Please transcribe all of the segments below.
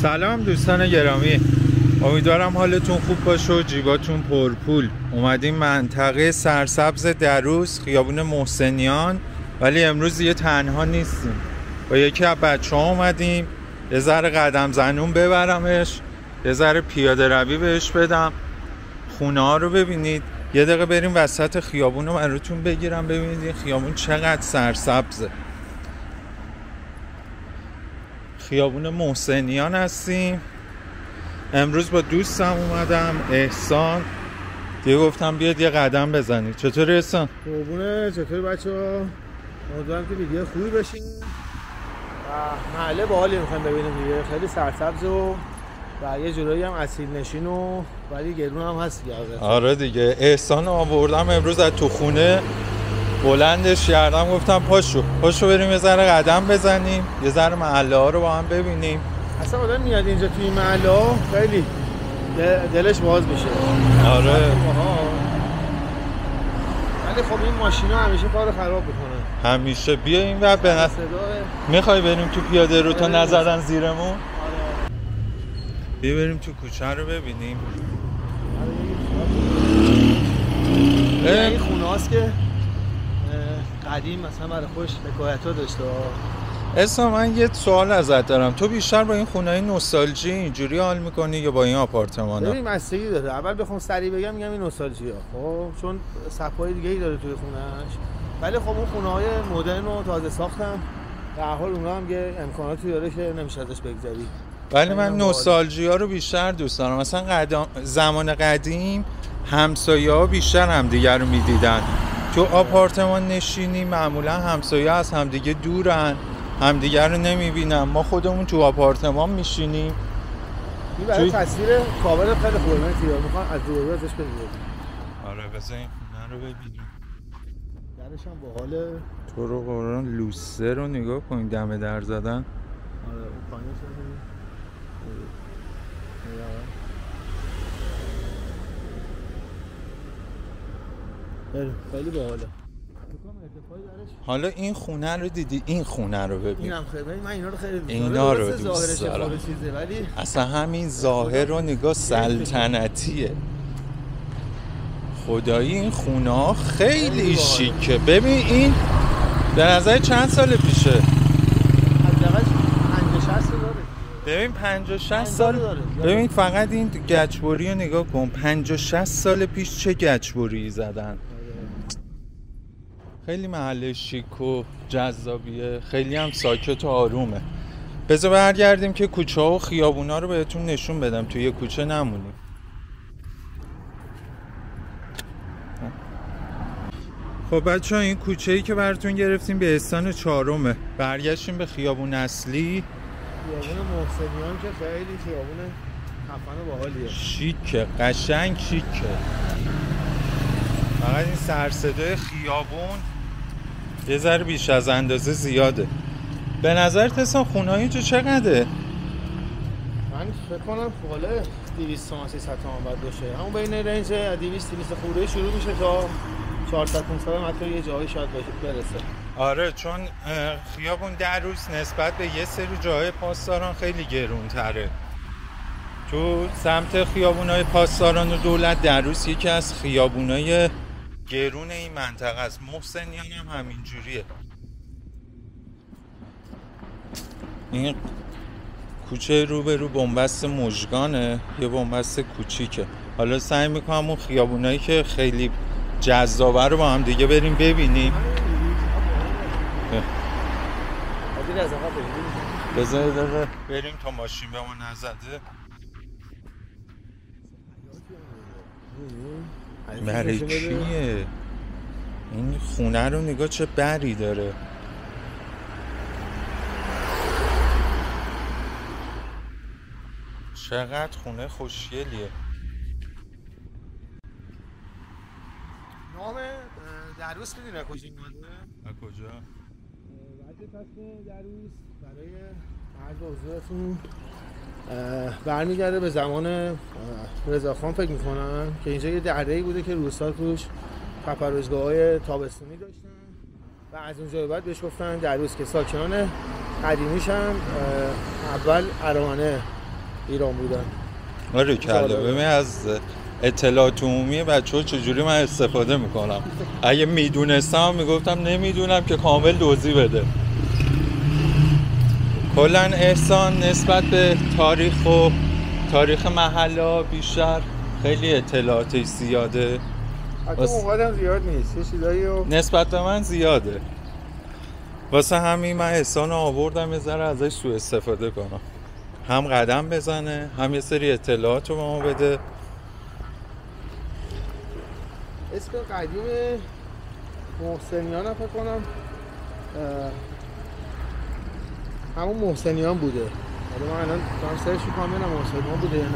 سلام دوستان گرامی، امیدوارم حالتون خوب باشه و جیباتون پرپول. اومدیم منطقه سرسبز دروس، خیابون محسنیان، ولی امروز دیگه تنها نیستیم. با یکی از بچه‌ها اومدیم یه ذره قدم زنون ببرمش، یه ذره پیاده روی بهش بدم، خونه ها رو ببینید. یه دقیقه بریم وسط خیابون رو براتون بگیرم ببینید این خیابون چقدر سرسبزه. خیابون محسنیان هستیم. امروز با دوستم اومدم، احسان. دیگه گفتم بیاد یه قدم بزنید. چطوری احسان؟ قربونه. چطوری بچه‌ها؟ امیدوارم که ویدیو خوبی بشین. محله باحالی می‌خوایم ببینیم دیگه. خیلی سرسبز و یه جورایی هم اصیل نشین و ولی گرون هم هست دیگه. آره دیگه. احسان آوردم امروز از تو خونه، بلندش کردم، گفتم پاشو بریم یه ذره قدم بزنیم، یه ذره محله ها رو با هم ببینیم. اصلا آدم میاد اینجا توی این محله ها خیلی دلش باز میشه. آره. ولی خب این ماشینا همیشه کارو خراب میکنه. همیشه. بیا این ور میخوای بریم تو پیاده رو تا نزدن زیرمون؟ آره. بیا بریم تو کوچه رو ببینیم. این خونه هاست که قدیم مثلا برای خوش حکایت‌ها داشته. اصلا من یه سوال ازت دارم، تو بیشتر با این خونه‌های نوستالژی اینجوری حال میکنی یا با این آپارتمانا؟ ببین مسئله داره. اول بخوام سریع بگم میگم این نوستالژیه، خب چون صفای دیگه‌ای داره توی خونه‌اش. ولی خب اون خونه‌های مدرن و تازه ساختم در حال اونها هم یه امکاناتی داره که نمیشه ازش بگذری. ولی من نوستالژیا رو بیشتر دوست دارم. مثلا زمان قدیم همسایه‌ها بیشتر همدیگه رو می‌دیدن. تو آپارتمان نشینی معمولا همسایه‌ها از همدیگه دورن، همدیگه رو نمی‌بینن. ما خودمون تو آپارتمان میشینیم. این برای تصویر کاور خیلی خوبه. من تیار می‌خوام از دور ازش ببینیم. آره بذار این خونه رو ببینیم. درش هم باحاله. تو رو قرآن لوسه رو نگاه کن، دم در زدن. آره اون پایینش خیلی باحاله. حالا این خونه رو دیدی؟ این خونه رو ببین. اینم خیلی، من اینا رو خیلی دوست دارم. اینا رو دوست دارم. ولی اصلا همین ظاهر رو نگاه، سلطنتیه. خدایی این خونه ها خیلی شیکه. ببین این به نظر چند سال پیشه؟ حداقل 50-60 سال داره. ببین 50-60 سال. ببین فقط این گچبری رو نگاه کن، 50-60 سال پیش چه گچبری زدن. خیلی محله شیک و جذابیه، خیلی هم ساکت و آرومه. بذار برگردیم که کوچه ها و خیابونا رو بهتون نشون بدم، توی یه کوچه نمونیم. خب بچه ها، این کوچه‌ای که براتون گرفتیم به استان چهارمه. برگشتیم به خیابون اصلی، خیابون محسنیان که خیلی خیابون خفن و باحالیه. شیکه، قشنگ شیکه. فقط این سرصدای خیابون یه ذره بیش از اندازه زیاده. به نظرت اصلا خونه های اینجا چقدره؟ من فکر کنم بالای 200 تومن 300 تومن باید باشه. همون بین رنج 200-200 خورده شروع میشه تا 400-500 هم حتی یه جایی شاید برسه. آره، چون خیابون دروس نسبت به یه سری جای پاسداران خیلی گرونتره. تو سمت خیابونای پاسداران و دولت، دروس یکی از خیابونای گرون این منطقه است. محسنیان هم همینجوریه. این کوچه روبرو بنبست مژگانه، یه بنبست کوچیکه. حالا سعی میکنم اون خیابونایی که خیلی جذابه رو با هم دیگه بریم ببینیم. بذار بریم تا ماشین به ما نزده. مرکیه. این خونه رو نگاه چه بری داره. چقدر خونه خوشگلیه. نام دروس میدونه کجا اومده؟ از کجا؟ بعد فصل دروس برای عرض حضورتون برمیگرده به زمان رضاخان فکر میکنن که اینجا یه دره‌ای بوده که روستا توش تپرزگاه‌های تابستونی داشتن و از اونجا بعد بهش گفتن دروس، که ساکنان قدیمیش هم اول ارامنه ایران بودن. آره کلا ببین از اطلاعات عمومی بچه‌ها چجوری من استفاده میکنم. اگه میدونستم میگفتم نمیدونم که کامل توضیح بده. کلا احسان نسبت به تاریخ محلا بیشتر خیلی اطلاعاتش زیاده. حتی اونقدر زیاد نیست، یه چیزایی نسبت به من زیاده. واسه همین من احسان آوردم یه ذره ازش سوء استفاده کنم، هم قدم بزنه هم یه سری اطلاعات رو به ما بده. اسم قدیم محسنیان هم فکر کنم همون محسنیان بوده. حالا من الان دارم سرچ می‌کنم ببینم محسنیان بوده یا نه.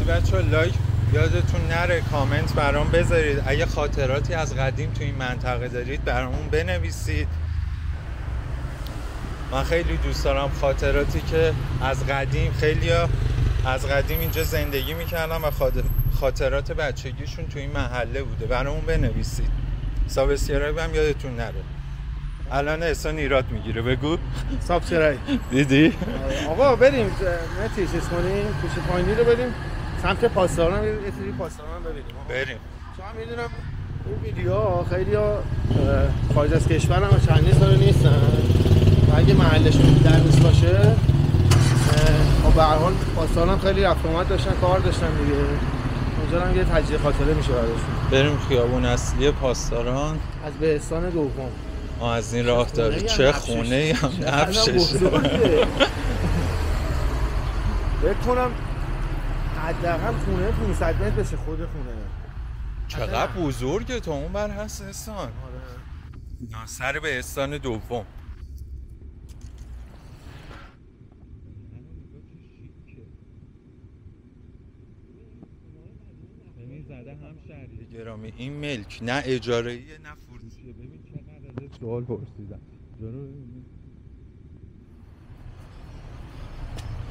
بچه‌ها لایک یادتون نره، کامنت برام بذارید. اگه خاطراتی از قدیم تو این منطقه دارید برامون بنویسید. من خیلی دوست دارم خاطراتی که خیلیا از قدیم اینجا زندگی میکردن و خاطرات بچگیشون تو این محله بوده برامون بنویسید. سابسکرایب هم یادتون نره. الان احسان ایراد میگیره، بگو سابسکرایب دیدی؟ آقا بریم نتیجه چیز کنیم، کوچه پایینی رو بریم سمت پاسداران، یه سری پاسداران ببینیم. بریم. چون میدونم این ویدیوها خیلی‌ها خارج از کشور هم چندین سال نیستن و اگه محلشون در روز باشه خب به هر حال پاسداران خیلی رفت آمد داشتن، کار داشتن دیگه. اونجا هم یه تجزیه خاطره میشه براشون. بریم خیابون اصلی پاسداران از بهستان دوم. از این راه داره. چه خونه‌ای هم نفشش. بکنم حداقل خونه 500 متر بشه خود خونه. چقدر بزرگه تا اون بر هست احسان. آره. سر بهستان دوم. ببین زده هم شهری گرامی این ملک نه اجاره‌ایه نه فروشیه. ببین چقدر ازت سوال پرسیدم.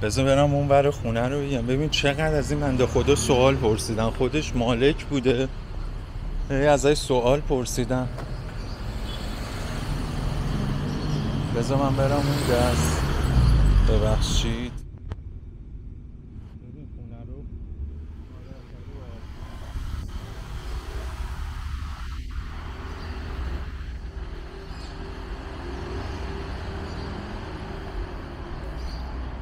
بذار برم اون ور خونه رو بگم. ببین چقدر از این بنده خدا سوال پرسیدن. خودش مالک بوده ازش سوال پرسیدن. بذار من برم اون دست. ببخشید. ببین خونه رو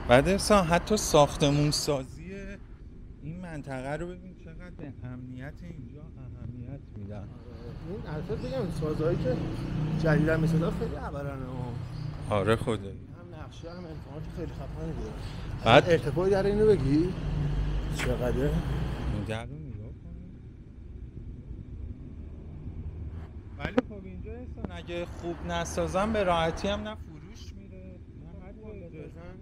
بعد اصلا حتی ساختمون سازی این منطقه رو ببین چقدر به امنیت اینجا اهمیت میدن. این البته بگم سازهایی که جدیدن میسازن خیلی عبرن. آره خدایی. هم نقشه هم امکانات خیلی خفنی داره. بعد ارتفاعی در اینو بگی چقدره؟ این در رو نگاه کنیم. ولی خب اینجا اصلا اگه خوب نسازن به راحتی هم نه فروش میره نه حتی بزن.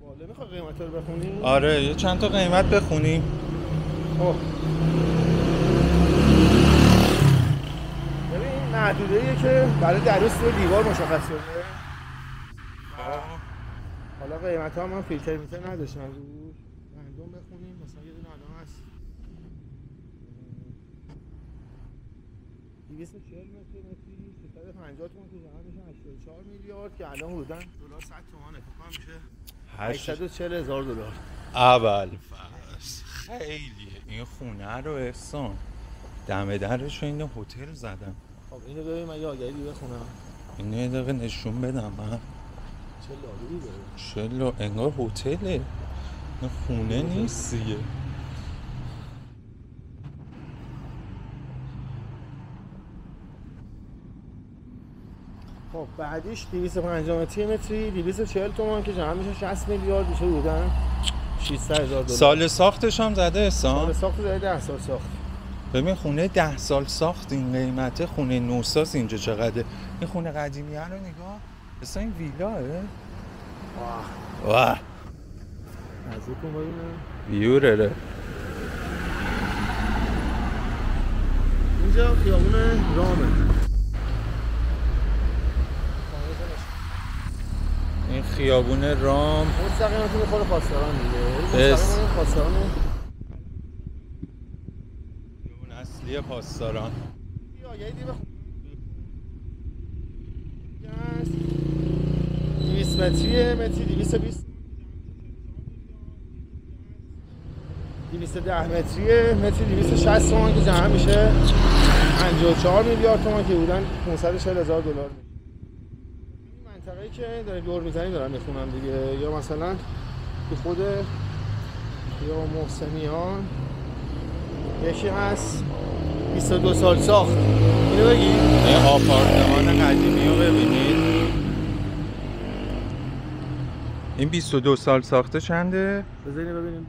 بالا میخوای قیمت رو بخونی؟ آره یه چند تا قیمت بخونیم. خب ببین این محدوده‌ایه که برای دروس روی دیوار مشخص شده. حالا قیمت ها من فیلتر میتر نداشتم روش. رندوم بخونیم. مثلا یه دونه الان هست 240 متر 350 تومن که جمع میشه 84 میلیارد که الان حدوداً دلار 100 تومانه. فکر کنم میشه 840,000 دلار. اول خیلیه. این خونه رو احسان دم درش رو این هتل زدن. خب اینو ببین من یه آگهی دیگه بخونم. اینو یه دقیقه نشون بدم. من چه لابی داره. انگار هتله. این خونه نیست دیگه. خب بعدیش 250 متری 240 تومان که جمع میشه 60 میلیارد میشه بودن 600,000 دلار. سال ساختش هم زده احسان. سال ساخت زده 10 سال ساخت. ببین خونه 10 سال ساخت این قیمته. خونه نوساز اینجا چقدره. این خونه قدیمیه رو نگاه. اصلا این ویلاه. واه نزدیک کن ببینم. بیوره. اینجا خیابون رامه. این خیابون رام مستقیما تو خود پاسداران دیگه. مستقیما پاسداران اصلی پاسداران. یه دیو 200 متریه، متری 220، 210 متریه، متری 260 تومان که جمع میشه 54 میلیارد تومان که بودن 540,000 دلار. این منطقه‌ای که داریم دور میزنیم دارم میخونم دیگه، یا مثلا تو خود یا محسنیان یکی هست 22 سال ساخت. اینو بگی؟ این آپارتمان قدیمی رو ببینید. این 22 سال ساخته چنده؟ بذارین ببینیم.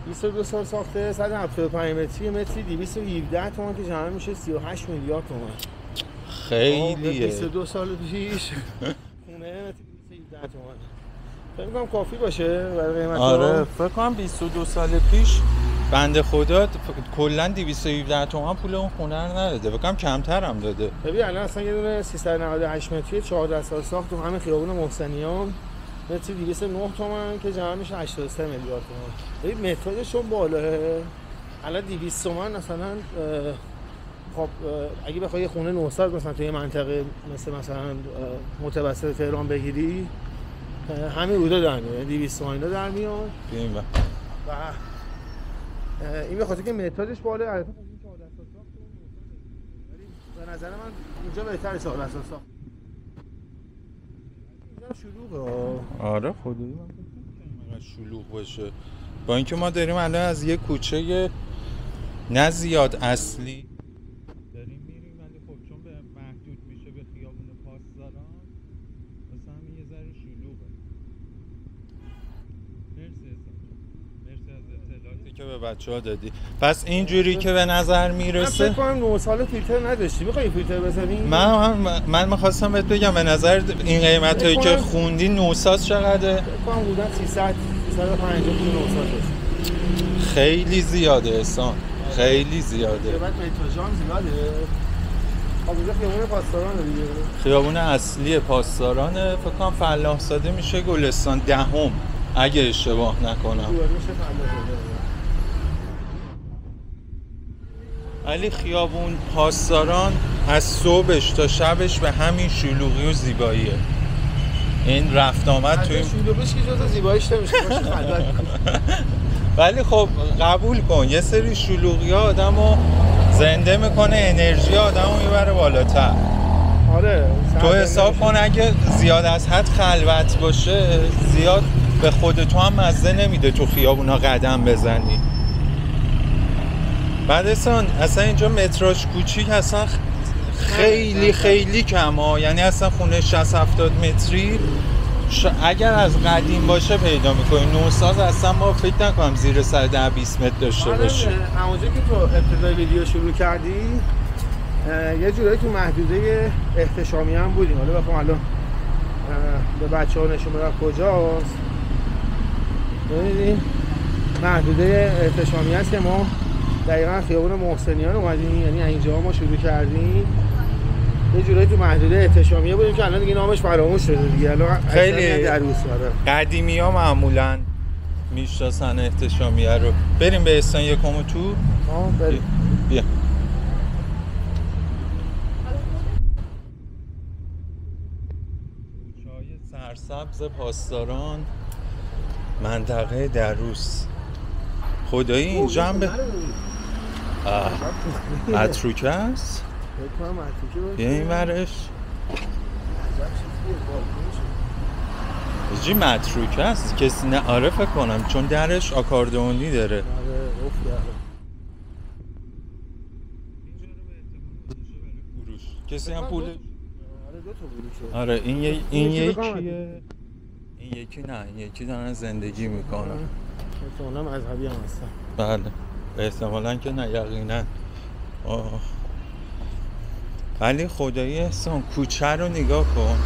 22 سال ساخته 175 متری، متری 217 تومان که جمع میشه 38 میلیارد تومان. خیلیه. 22 سال پیش خونه متری 217 تومان. فکر می‌کنم کافی باشه برای قیمت. آره فکر کنم 22 سال پیش بنده خدا کلا 217 تومن پول اون خونه رو نداده، فکر کنم کمتر هم داده. ببین الان اصلا یه دونه 398 متری 14 سال ساخت تو همین خیابون محسنیان متری 209 تومن که جمع میشه 83 میلیارد تومان. ببین مترشون بالاه. الان 200 تومن مثلا خب اگه بخوای یه خونه 900 مثلا توی منطقه مثلا متوسط تهران بگیری همین حدود در میاد، 200 تومن در میاد. ببین و این به خاطر که مترش بالا، البته این 14 سال ساخت ولی به نظر من اینجا بهتره 14 سال ساخت. اینجا شلوغه. آره خدایی من فکر شلوغ باشه، با اینکه ما داریم الان از یه کوچه نه زیاد اصلی داریم میریم، ولی خب چون به محدود میشه به خیابون پاسداران واسه همین یه ذره شلوغه. مرسی از اطلاعاتی که به بچه‌ها دادی. پس اینجوری که به نظر میرسه من فکر کنم 9 سال فیلتر نداشتی، می‌خوای فیلتر بزنی؟ من می‌خواستم بهت بگم به نظر این قیمتایی که خوندی نوساز چقدره؟ فکر کنم حدود 300 350 تا نوساز باشه. خیلی زیاده احسان، خیلی زیاده. بعد متروژان زیاده. خب اینجا خیابون پاسداران دیگه. خیابون اصلی پاسدارانه، فکر کنم فلاح زاده میشه گلستان دهم اگه اشتباه نکنم. ولی خیابون پاسداران از صبحش تا شبش به همین شلوغی و زیباییه. این رفت آمد توی شلوغیش که جزء زیباییش نمیشه، باشه خلوت. ولی خب قبول کن یه سری شلوغی‌ها آدمو زنده میکنه، انرژی آدمو میبره بالاتر. آره تو حساب کن اگه زیاد از حد خلوت باشه زیاد به خود تو هم مزه نمیده تو خیابونا قدم بزنی. بعد اصلا اینجا متراژ کوچیک اصلا خیلی کم ها، یعنی اصلا خونه 60-70 متری اگر از قدیم باشه پیدا میکنی. نوساز اصلا ما فکر نکنم زیر 110-20 متر داشته باشه. همونجا که تو ابتدای ویدیو شروع کردی یه جورایی تو محدوده احتشامی هم بودیم. حالا بخوام الان به بچه ها نشون بدم کجاست. ببینید محدوده احتشامی هست که ما دقیقا خیابون محسنیان اومدیم، یعنی اینجا ما شروع کردیم. یه جورایی تو محدوده احتشامیه بودیم که الان دیگه نامش فراموش شده دیگه. الان خیلی قدیمی ها معمولا میشناسن احتشامیه رو. بریم به استان یکم تو. بریم. بیا. کوچه‌های سرسبز پاسداران منطقه دروس. خدایی اینجا هم به متروکه است؟ بیا این ورش جی متروکه است کسی نه. آره فکر کنم چون درش آکاردئونی داره. کسی هم پول آره این یکیه، این یکی نه، این یکی دارن زندگی میکنن. احتمالا مذهبی هم هستن. بله احتمالا که نه یقینا. ولی خدایی احسان کوچه رو نگاه کن.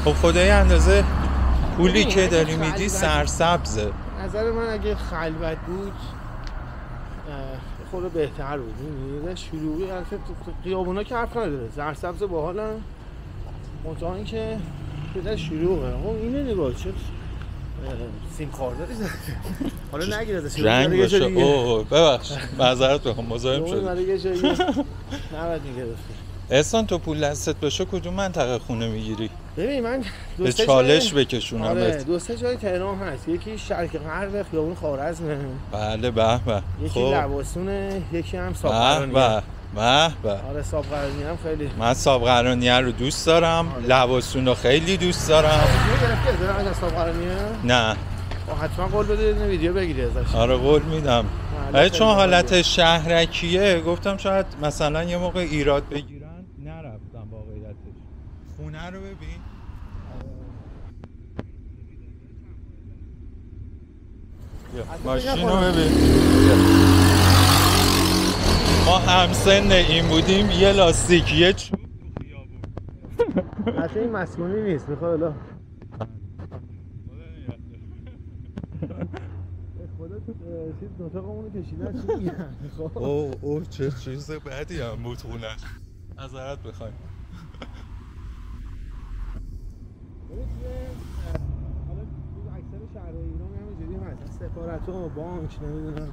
خب خدایی اندازه پولی که داری میدی سرسبزه. نظر من اگه خلوت بود خود بهتر بود. می‌بینید شلوغی خیابونا که حرف نداره، سرسبز باحالن. منتها اینکه بده شلوغه. خب اینو نگاه چه سیم خارداری زده. حالا نگیر ازش. رنگ باشه. اوه ببخش. معذرت میخوام مزاحم شدم. اومده یه جایی نباید میگرفتی. احسان تو پول دستت باشه کدوم منطقه خونه میگیری؟ ببین من به چالش بکشونم. آره دو سه جای تهران هست. یکی شرق غرب خیابون خوارزمه. بله به به. یکی لواسونه، یکی هم صابقرانیه. به. آره صابقرانیه هم خیلی. من صابقرانیه رو دوست دارم. لواسون رو خیلی دوست دارم. گرفتی از صابقرانیه؟ نه. حتما قول بده یه ویدیو بگیری ازش. آره قول میدم. ولی چون حالت شهرکیه گفتم شاید مثلا یه موقع ایراد بگیرن نرفتم واقعیتش. خونه رو ببین. ماشین رو ببین. ما همسن این بودیم یه لاستیک یه چوب تو خیابون. حتی این مسکونی نیست میخواد الا خدا چیز نطقمونو کشیدن چی میگن. اوه چه چیز بدی هم بود خونش. معذرت بخوایم. حالا اکثر شهرهای ایران همینجوری هست. سفارت و بانک نمیدونم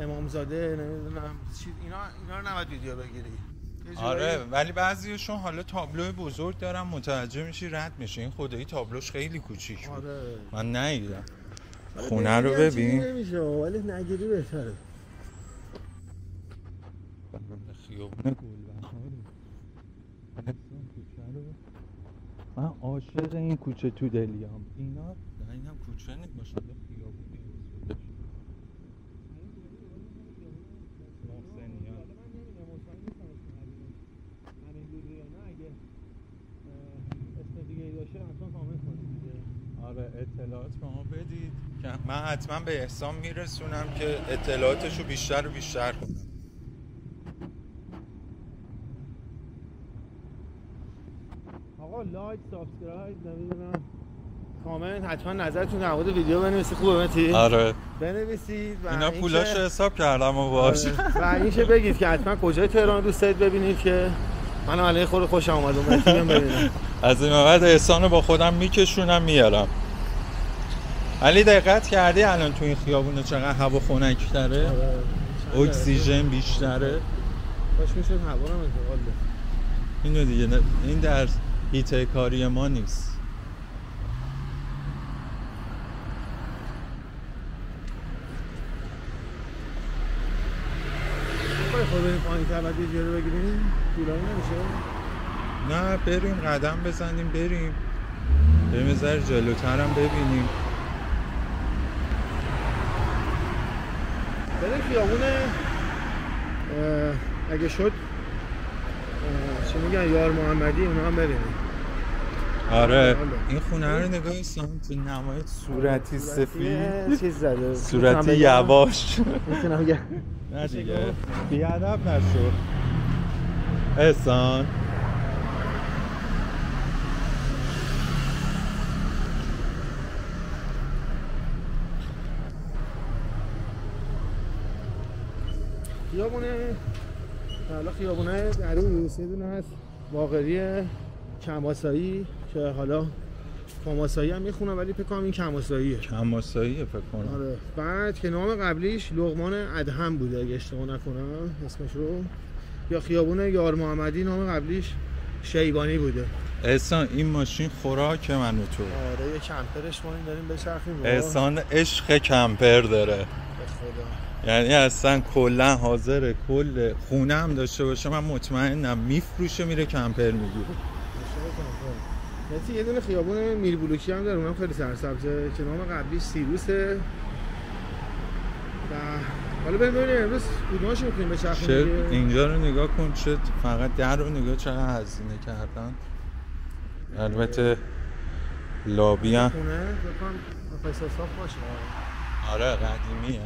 امامزاده نمیدونم اینا رو نباید ویدیو بگیری. آره ولی بعضیشون حالا تابلو بزرگ دارن متوجه میشی رد میشه. این خدایی تابلوش خیلی کوچیک بود. آره من ندیدم. خونه رو ببین. نمیشه ولی نگیری بهتره. خیابون گلبهار. من عاشق این کوچه تو دلیام. اینا اینم کوچه نیست ماشاءالله خیابونی بود. آره اطلاعات به ما بدید که من حتما به احسان میرسونم که اطلاعاتشو بیشتر و بیشتر کنم. آقا لایک سابسکرایب نمیدونم کامنت حتما نظرتون در مورد ویدیو بنویسید. خوبه متی؟ آره بنویسید و اینا پولاشو حساب کردم و باشه. و اینکه بگید که حتما کجای تهران دوست دارید ببینید که منم علی خود خوشم اومد اومدم ببینم. از این بعد احسانو با خودم میکشونم میارم. علی دقت کردی الان تو این خیابونه چقدر هوا خنک‌تره؟ اکسیژن بیشتره. باش میشه هوا رو انتقال بده. اینو دیگه این در هیته کاری ما نیست. خود بریم پایین تر بعد ویدیو رو بگیریم. طولانی نمیشه؟ نه بریم قدم بزنیم بریم یه ذره جلوتر هم ببینیم. بریم خیابونه اگه شد چی میگن یار محمدی اونا هم بریم. آره این خونه رو نگاه سمت نمایت صورتی سفید چیز زده صورتی یواش میتونم بگم نه دیگه بیادب نشو احسان. خیابونه عروس یه دونه هست باقری کماسایی که حالا کماسایی هم میخونم ولی فکر کنم این کماساییه. کماساییه فکر کنم. آره بعد که نام قبلیش لقمان ادهم بوده اگه اشتباه نکنم اسمش رو، یا خیابون یار محمدی نام قبلیش شیبانی بوده. احسان این ماشین خوراک من و تو. آره یه کمپرش ما این داریم بچرخیم. احسان عشق کمپر داره به خدا. یعنی اصلا کلا حاضره کل خونه هم داشته باشه من مطمئنم میفروشه میره کمپر میگیره. یه دونه خیابون میربلوکی هم داره اونم خیلی سرسبزه که نام قبلیش سیروسه. و حالا بریم ببینیم امروز کدوماشو میتونیم بچرخونیم. اینجا رو نگاه کن چه فقط در رو نگاه چقدر هزینه کردن. البته لابی هم خونه بکنم فیصل صاف باشه. آره قدیمیه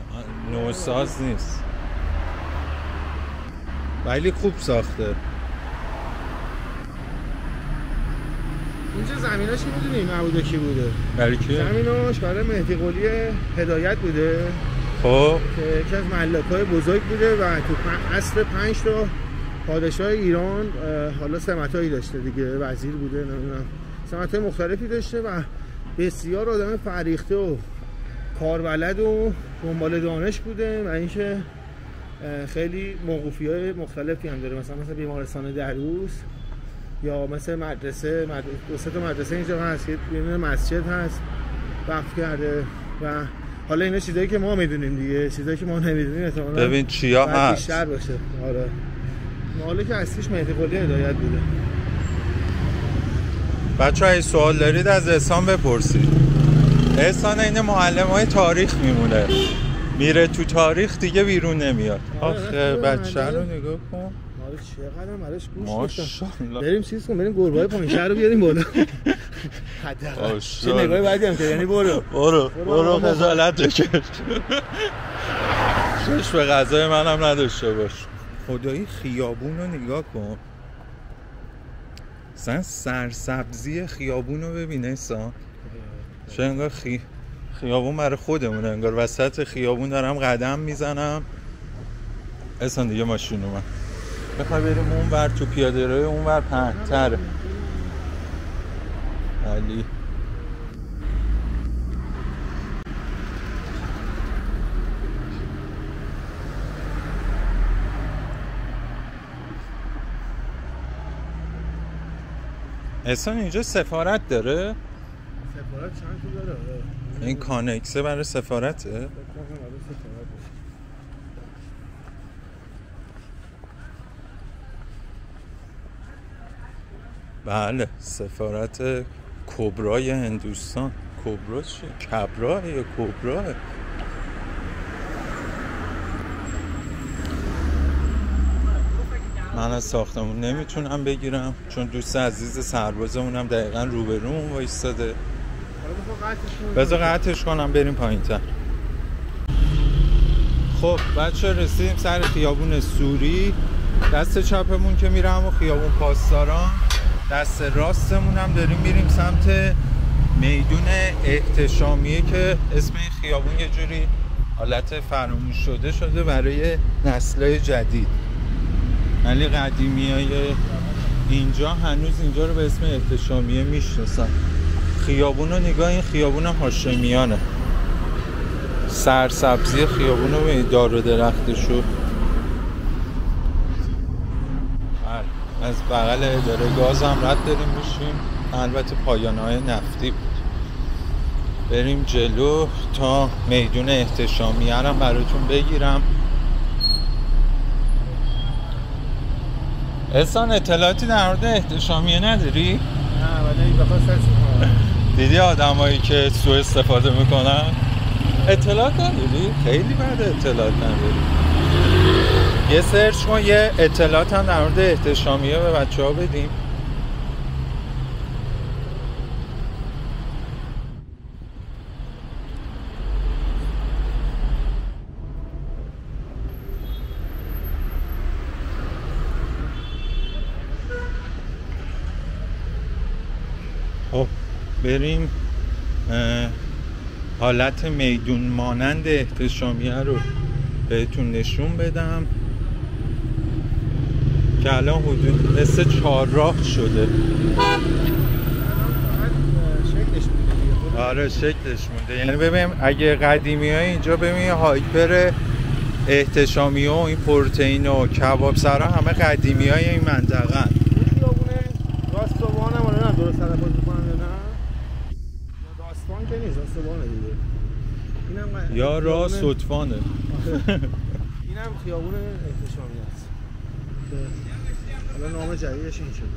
نوساز نیست ولی خوب ساخته. اینجا زمیناش میدونی معبود کی بوده؟ برای کی؟ زمیناش برای مهدی قلی هدایت بوده. خب که یکی از ملاک‌های بزرگ بوده و تو اصل 5 تا پادشاه ایران حالا سمتایی داشته دیگه، وزیر بوده نمیدونم سمت‌های مختلفی داشته و بسیار آدم فریخته و کاربلد و دنبال دانش بوده و اینکه خیلی موقوفی‌های مختلفی هم داره، مثلا بیمارستان دروس یا مثل مدرسه دو سه تا مدرسه اینجا هست، یه مسجد هست وقف کرده و حالا اینا چیزایی که ما میدونیم دیگه، چیزایی که ما نمیدونیم احتمالاً ببین چیا هست بیشتر باشه. آره ماله که اصلیش مهدی قلی هدایت بوده. بچه‌ها این سوال دارید از احسان بپرسید. احسان این معلم‌های تاریخ میمونه، میره تو تاریخ دیگه بیرون نمیاد. آخه بچه رو نگاه کن. آره چقدر براش گوش ماشاءالله. بریم چیز کنیم، بریم گربه‌های پایین شهر رو بیاریم بالا. حداقل چه نگاهی بعدی هم که یعنی برو خجالت بکش. شش به غذای منم نداشته باش. خدایی خیابون رو نگاه کن. سرسبزی خیابون رو ببینه احسان. چه انگار خیابون برای خودمونه، انگار وسط خیابون دارم قدم میزنم. احسان دیگه ماشین اومد. بخوای بریم اون ور تو پیاده روی اون ور پهن‌تره. علی احسان اینجا سفارت داره؟ سفارت چند تا داره؟ این کانکسه برای سفارته؟ بله سفارت کبرای هندوستان. کبرا چیه؟ کبرا یا کبرا؟ من از ساختمون نمیتونم بگیرم چون دوست عزیز سربازمونم دقیقا روبرومون وایستاده. بذار قطعش کنم بریم پایین تر. خب بچه رسیدیم سر خیابون سوری. دست چپمون که میرم و خیابون پاسداران، دست راستمون هم داریم میریم سمت میدون احتشامیه که اسم این خیابون یه جوری حالت فراموش شده برای نسل‌های جدید. ولی قدیمیای اینجا هنوز اینجا رو به اسم احتشامیه میشناسن. خیابون رو نگاه، این خیابون هاشمیانه. سرسبزی خیابون رو به دار و درختشو. از بغل اداره گاز هم رد داریم میشیم، البته پایانه‌های نفتی بود. بریم جلو تا میدون احتشامیه هم براتون بگیرم. احسان اطلاعاتی در مورد احتشامیه نداری؟ نه ولی بخواست دیدی آدمایی که سوء استفاده میکنن؟ اطلاعات نداری؟ خیلی بده اطلاعات نداری. یه سرچ کن، یه اطلاعات هم در مورد احتشامیه به بچه ها بدیم. خب بریم حالت میدون مانند احتشامیه رو بهتون نشون بدم که الان حدود مثل چهارراه شده. آره شکلش مونده. یعنی ببین اگه قدیمی های اینجا ببین هایپر احتشامیه و این پروتئین و کباب سرا همه قدیمی های این منطقه هست. خیابونه راستوان هم نه درست تلفظ میکنن یا نه؟ راستوان که نیست، راستوانه دیگه. اینم یا راستوانه. اینم خیابون احتشامیه است. حالا نام جدیدش این شده.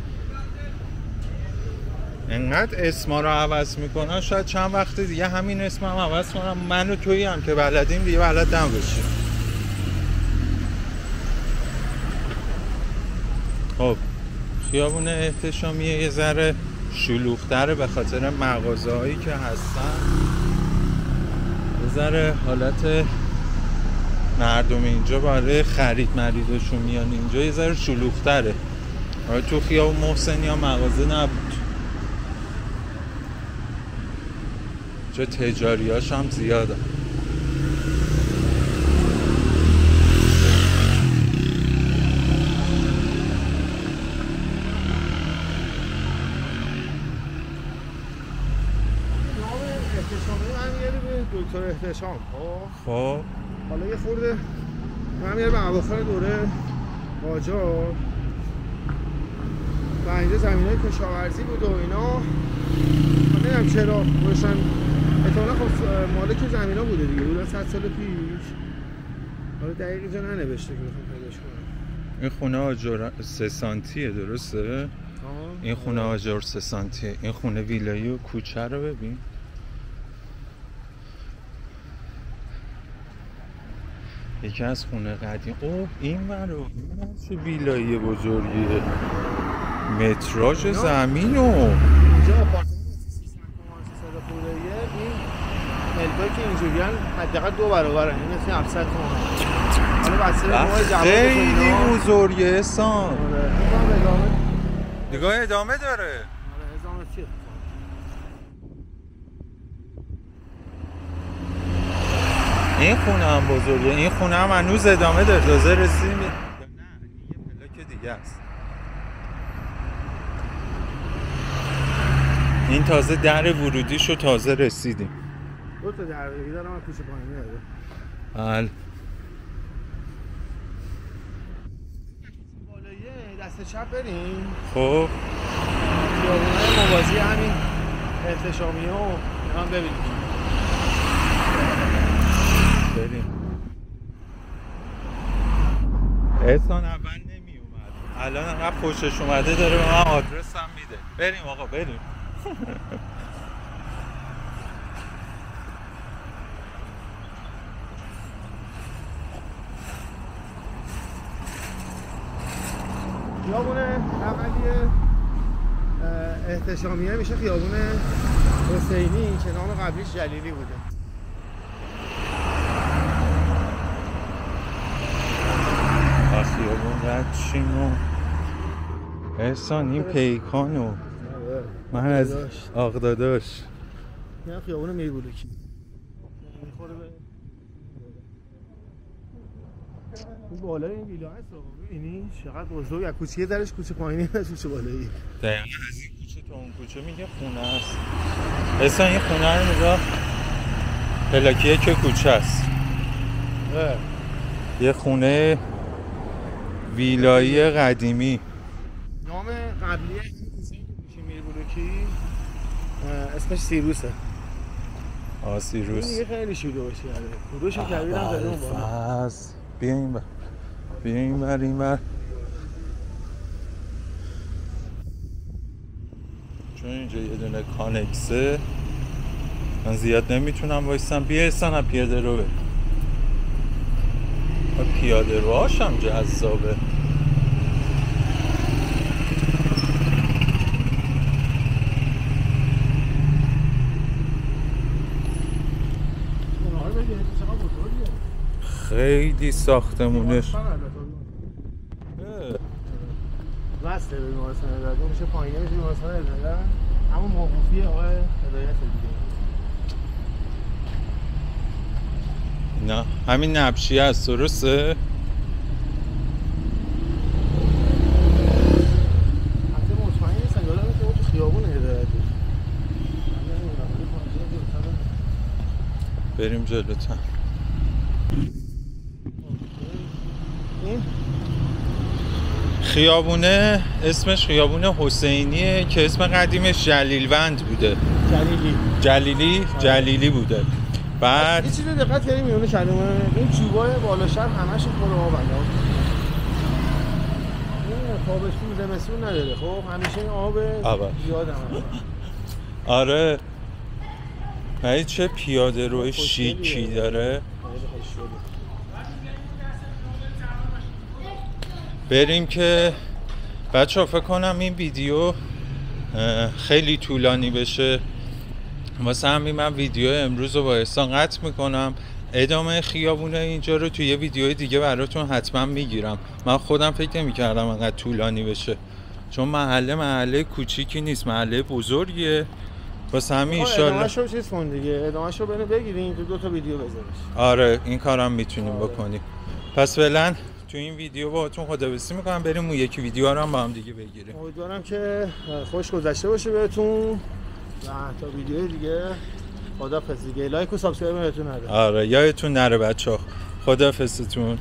انقدر اسما رو عوض میکنن شاید چند وقت دیگه همین اسم هم عوض کنم. من و تویی هم که بلدیم دیگه بلد نباشیم. خب خیابون احتشامیه یه ذره شلوغ‌تره به خاطر مغازه‌هایی که هستن. یه ذره حالت مردم اینجا برای خرید مریدشون میان اینجا یه ذره شلوغ‌تره. تو خیابون محسنیان مغازه نبود. چه تجاریاش هم زیاده. احتشامی برمیگرده به دکتر احتشام. خب حالا یه خورده برمیگرده به اواخر دوره قاجار و اینجا زمینای کشاورزی بود و اینا. نمیدونم چرا روشن احتمالا خب مالک زمینا بوده دیگه، بوده 100 سال پیش. حالا دقیق اینجا ننوشته که بخوام پیداش کنم. این خونه آجر 3 سانتیه درسته؟ این خونه آجر 3 سانتیه. این خونه ویلایی و کوچه رو ببین. یکی از خونه قدیم. اوه این مرو چه ویلایی بزرگیه، متراژ زمینو. اینجا آپارتمان 300 خورده. این ملکایی که اینجوری ان حداقل 2 برابره، این مثل 700 تومان. حالا بسته به نوع جواب خیلی بزرگه احسان. آره نگاه ادامه داره. آره ادامه چیه؟ این خونه هم بزرگه. این خونه هم هنوز ادامه داره. تازه رسیدیم. نه این یه پلاک دیگه است. این تازه در ورودیشو تازه رسیدیم. 2 تا در دیگه دارم از کوچه پایینی داره. بله. بالاییه دست چپ بریم. خب خیابونای موازی همین احتشامیه و اینا ببینیم. بریم. احسان اول نمی اومد. الان انقدر خوشش اومده داره به من آدرس هم میده. بریم آقا بریم. خیابون اولیه احتشامیه میشه خیابون حسینی که نام قبلیش جلیلی بوده. خیابون رد شیم و احسان این پیکانو من از آقداداش. این خیابون میربولوکی میخوره به این بالای این ویلا هست. ببینی چقدر بزرگ، از کوچه درش کوچه پایینی هست، کوچه بالایی. دقیقاً از این کوچه تا اون کوچه میگه خونه است. اصلا این خونه رو نگاه، پلاکیه که کوچه است. یه خونه ویلایی قدیمی. نام قبلی این کوچه میربولوکی اسمش سیروسه. سیروس. این خیلی شیوه باشه. خودش کبیر هم زده اون بالا. بیا این بر. بیا این بر این بر. چون اینجا یه دونه کانکسه من زیاد نمیتونم وایستم. بیا احسان پیاده رو بریم. پیاده روهاش هم جذابه. خیلی ساختمونش وصله به بیمارستان هدایت میشه، پایینه میشه بیمارستان هدایت، همون موقوفی آقای هدایت دیگه. نه همین نبشی هست درسته؟ حتی مطمئن نیستم یادم که اون تو خیابون هدایت بود. بریم جلوتر. این خیابونه اسمش خیابون حسینیه که اسم قدیمش جلیلوند بوده. جلیلی بوده. بعد یه چیز دقت کردیم میونه کلمه این چوبای بالا شهر همش پر آب بنده. این تابستون زمستون نداره. خب همیشه این آب زیاد هم هست. آره. ولی چه پیاده روی شیکی داره. بریم که بچه ها فکر کنم این ویدیو خیلی طولانی بشه، واسه همین من ویدیو امروز رو با احسان قطع میکنم. ادامه خیابونه اینجا رو توی یه ویدیو دیگه براتون حتما میگیرم. من خودم فکر نمی‌کردم انقدر طولانی بشه، چون محله کوچیکی نیست، محله بزرگیه. واسه همین ان شاءالله ادامه‌شو چیز کن دیگه، ادامه‌شو بریم بگیریم تو 2 تا ویدیو بذارش. آره این کارم میتونیم بکنیم. پس فعلا تو این ویدیو باهاتون خداحافظی میکنم. بریم اون یکی ویدیو رو هم با هم دیگه بگیریم. امیدوارم که خوش گذشته باشه بهتون و تا ویدیو دیگه خدافظ دیگه. لایک و سابسکرایب بهتون نره. آره یادتون نره بچه‌ها. خدافظتون.